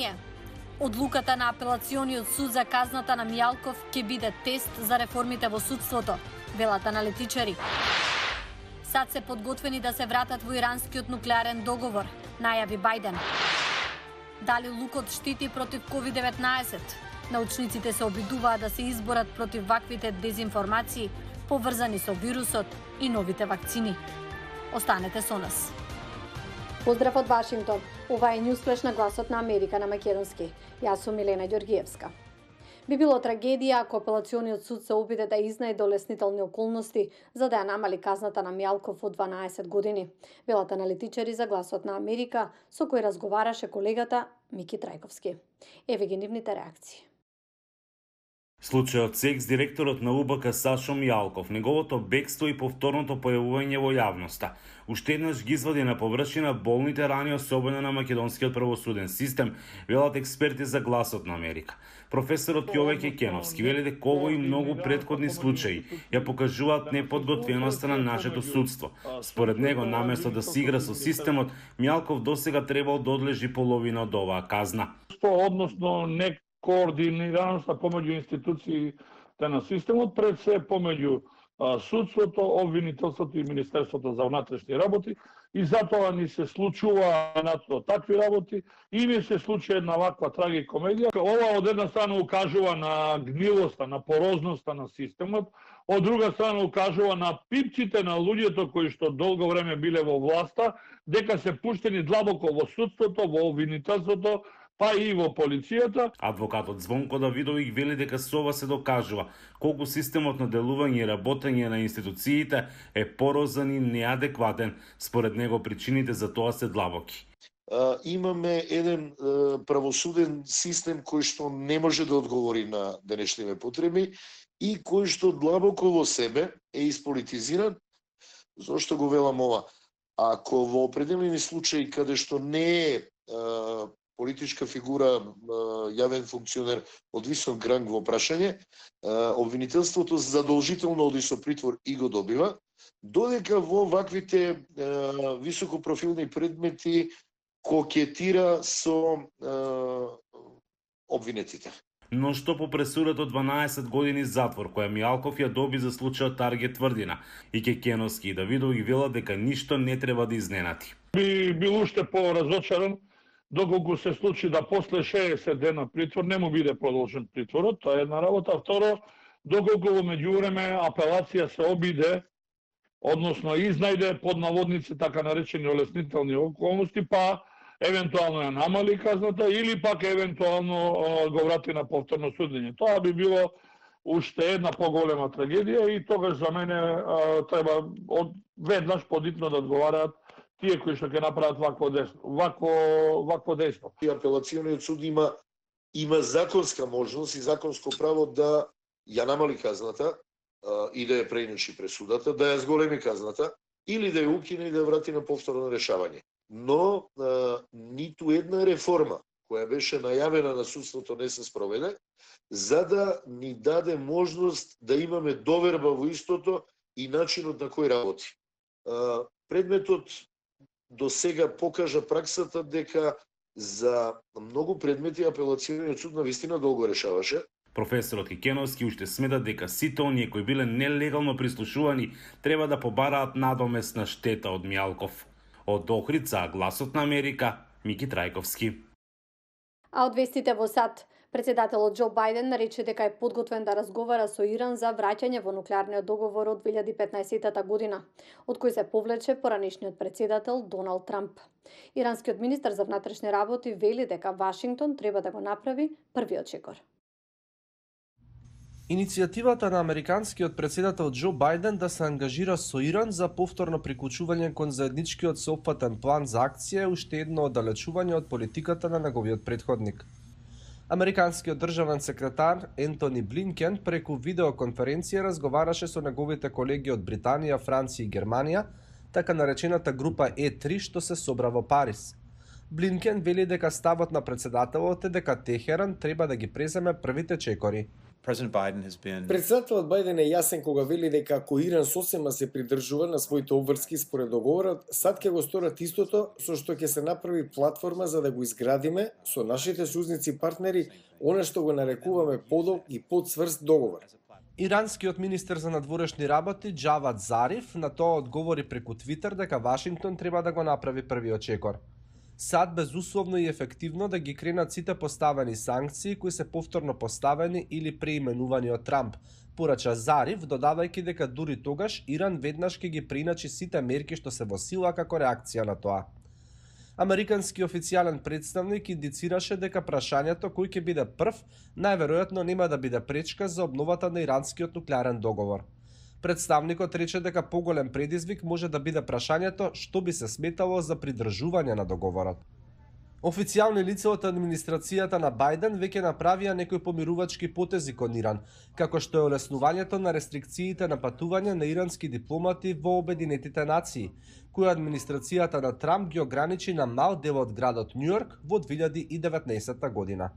Внимание! Одлуката на апелациониот суд за казната на Мијалков ќе биде тест за реформите во судството, велат аналитичари. Сад се подготвени да се вратат во иранскиот нуклеарен договор, најави Бајден. Дали лукот штити против COVID-19? Научниците се обидуваат да се изборат против ваквите дезинформации, поврзани со вирусот и новите вакцини. Останете со нас. Поздрав од Вашингтон. Ова е Ньюсфлеш на гласот на Америка на македонски. Јас сум Милена Ѓоргиевска. Би било трагедија ако апелациониот суд се обиде да изнајде олеснителни околности за да ја намали казната на Мијалков од 12 години. Велат аналитичари за гласот на Америка, со кој разговараше колегата Мики Трајковски. Еве ги нивните реакции. Случајот секс директорот на УБК Сашо Мијалков, неговото бегство и повторното појавување во јавноста, уште еднаш ги извади на површина болните рани особено на македонскиот правосуден систем, велат експерти за гласот на Америка. Професорот Јове Кекеновски вели дека овој и многу претходни случаи ја покажуваат неподготвеноста на нашето судство. Според него, наместо да се игра со системот, Мијалков досега требал да одлежи половина од оваа казна. Односно координираноста помеѓу институциите на системот, пред се помеѓу судството, обвинителството и Министерството за внатрешни работи, и затоа ни се случува на такви работи и ни се случи една ваква трагикомедија. Ова од една страна укажува на гнилоста, на порозноста на системот, од друга страна укажува на пипците на луѓето кои што долго време биле во власта, дека се пуштени длабоко во судството, во обвинителството, па и во полицијата. Адвокатот Звонко Давидовиќ вели дека со ова се докажува колку системот на делување и работење на институциите е порозан и неадекватен. Според него причините за тоа се длабоки. Имаме еден правосуден систем кој што не може да одговори на денешните потреби и кој што длабоко во себе е исполитизиран. Зошто го велам ова? Ако во определени случаи каде што не е политичка фигура, јавен функционер од висок ранг во прашање, обвинителството задолжително оди со притвор и го добива, додека во ваквите високопрофилни предмети кокетира со обвинетите. Но што по пресудата од 12 години затвор која Мијалков ја доби за случајот Таргет тврдина, и Кекеновски и Давидовиќ велат дека ништо не треба да изненади. Би бил уште поразочаран доколку се случи да после 60 дена притвор не му биде продолжен притворот, тоа е една работа. Второ, доколку во меѓувреме апелација се обиде, односно изнајде под наводници така наречени олеснителни околности, па евентуално ја намали казната или пак евентуално го врати на повторно судење. Тоа би било уште една поголема трагедија и тогаш за мене треба веднаш подитно да одговараат тие кои што ќе направат вакво дејство. Апелациониот суд има законска можност и законско право да ја намали казната и да ја преиночи пресудата, да ја зголеми казната или да ја укине и да ја врати на повторно решавање. Но ниту една реформа која беше најавена на судството не се спроведе, за да ни даде можност да имаме доверба во истото и начинот на кој работи. Предметот до сега покажа праксата дека за многу предмети апелациониот суд на вистина долго решаваше. Професорот Кекеновски уште смета дека сите оние кои биле нелегално прислушувани треба да побараат надомесна штета од Мијалков. Од Охрица, гласот на Америка, Мики Трајковски. А од вестите во САД, председателот Џо Бајден нарече дека е подготвен да разговара со Иран за враќање во нуклеарниот договор од 2015 година, од кој се повлече поранешниот председател Доналд Трамп. Иранскиот министар за внатрешни работи вели дека Вашингтон треба да го направи првиот чекор. Иницијативата на американскиот председател Џо Бајден да се ангажира со Иран за повторно приклучување кон заедничкиот сеопфатен план за акција е уште едно оддалечување од политиката на неговиот претходник. Американскиот државен секретар Ентони Блинкен преку видеоконференција разговараше со неговите колеги од Британија, Франција и Германија, така наречената група Е3 што се собра во Париз. Блинкен вели дека ставот на председателот е дека Техеран треба да ги преземе првите чекори. Председателот Бајден е јасен кога вели дека ако Иран сосема се придржува на своите обврски според договорот, сад ќе го сторат истото со што ќе се направи платформа за да го изградиме со нашите сојузници и партнери, она што го нарекуваме подолг и подцврст договор. Иранскиот министер за надворешни работи Џавад Зариф на тоа одговори преку Твитер дека Вашингтон треба да го направи првиот чекор. САД безусловно и ефективно да ги кренат сите поставени санкции кои се повторно поставени или преименувани од Трамп, порача Зариф, додавајќи дека дури тогаш Иран веднаш ќе ги преиначи сите мерки што се во сила како реакција на тоа. Американски официјален представник индицираше дека прашањето кој ќе биде прв најверојатно нема да биде пречка за обновата на иранскиот нуклеарен договор. Представникот рече дека поголем предизвик може да биде прашањето што би се сметало за придржување на договорот. Официјални лица од администрацијата на Бајден веќе направија некои помирувачки потези кон Иран, како што е олеснувањето на рестрикциите на патување на ирански дипломати во Обединетите нации, која администрацијата на Трамп ги ограничи на мал дел од градот Њујорк во 2019 година.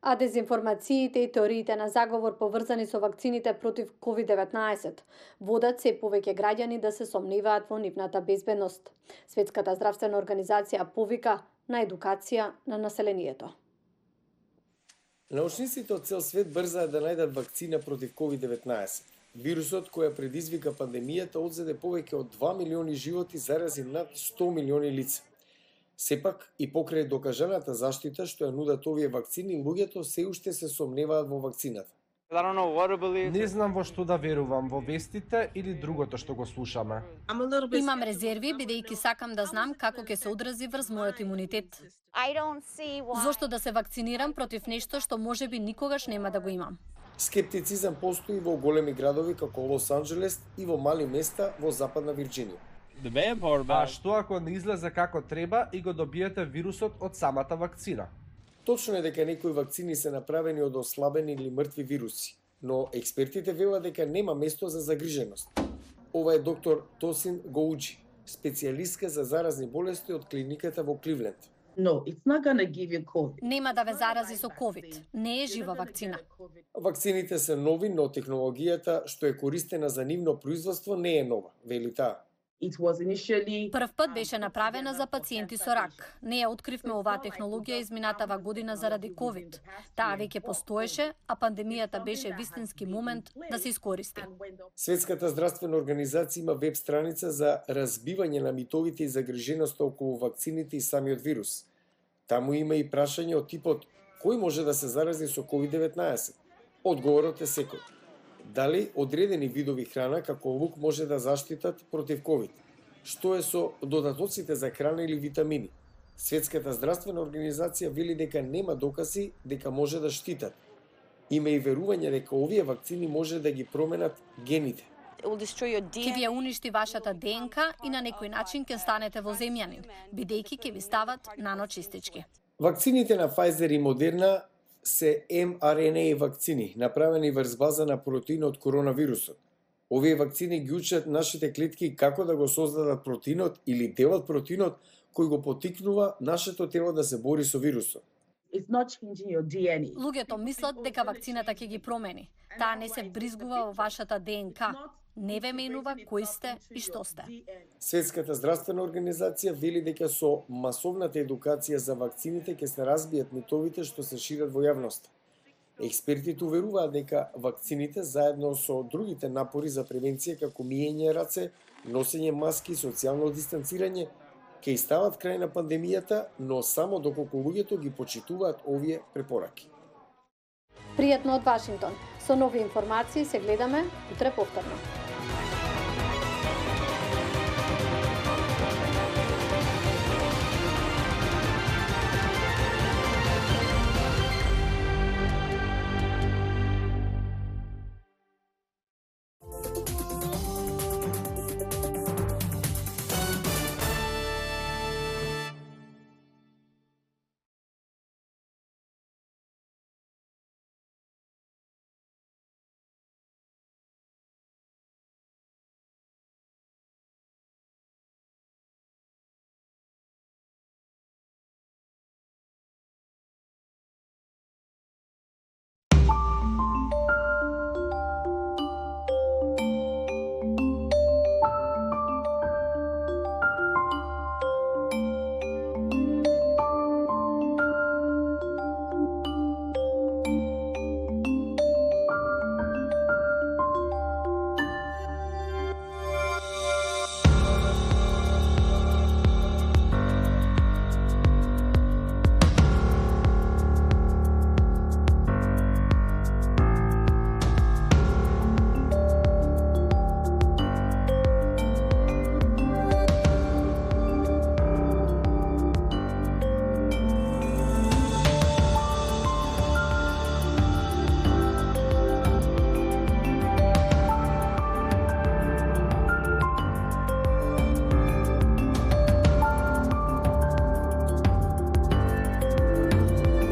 А дезинформациите и теориите на заговор поврзани со вакцините против COVID-19 водат се повеќе граѓани да се сомневаат во нивната безбедност. Светската здравствена организација повика на едукација на населението. Научниците од цел свет брзаат да најдат вакцина против COVID-19. Вирусот која предизвика пандемијата одзеде повеќе од 2 милиони животи, зарази над 100 милиони лица. Сепак, и покрај докажаната заштита што ја нудат овие вакцини, луѓето се уште се сомневаат во вакцината. Не знам во што да верувам, во вестите или другото што го слушаме. Имам резерви, бидејќи сакам да знам како ќе се одрази врз мојот имунитет. Зошто да се вакцинирам против нешто што можеби никогаш нема да го имам? Скептицизам постои во големи градови како Лос Анџелес и во мали места во Западна Вирџинија. А што ако не излезе како треба и го добиете вирусот од самата вакцина? Точно е дека некои вакцини се направени од ослабени или мртви вируси, но експертите велат дека нема место за загриженост. Ова е доктор Тосин Гоуџи, специјалистка за заразни болести од клиниката во Кливленд. Нема да ве зарази со COVID. Не е жива вакцина. Вакцините се нови, но технологијата што е користена за нивно производство не е нова, вели таа. Прв пат беше направена за пациенти со рак. Не ја откривме оваа технологија изминатава година заради COVID. Таа веќе постоеше, а пандемијата беше вистински момент да се искористи. Светската здравствена организација има веб страница за разбивање на митовите и загриженоста околу вакцините и самиот вирус. Таму има и прашање од типот кој може да се зарази со COVID-19? Одговорот е секој. Дали одредени видови храна како лук може да заштитат против COVID? Што е со додатоците за храна или витамини? Светската здравствена организација вели дека нема докази дека може да штитат. Има и верување дека овие вакцини може да ги променат гените. Ќе ви ја уништи вашата ДНК и на некој начин ќе станете воземјанин, бидејќи ќе ви стават наночистички. Вакцините на Pfizer и Moderna се mRNA вакцини, направени врз база на протеинот коронавирусот. Овие вакцини ги учат нашите клетки како да го создадат протеинот или дел од протеинот кој го поттикнува нашето тело да се бори со вирусот. Луѓето мислат дека вакцината ќе ги промени. Таа не се бризгува во вашата ДНК. Не ве менува кој сте и што сте. Светската здравствена организација вели дека со масовната едукација за вакцините ќе се разбијат митовите што се шират во јавноста. Експертите уверуваат дека вакцините заедно со другите напори за превенција како миење раце, носење маски, социјално дистанцирање ќе стават крај на пандемијата, но само доколку луѓето ги почитуваат овие препораки. Пријатно од Вашингтон. Со нови информации се гледаме утре повторно.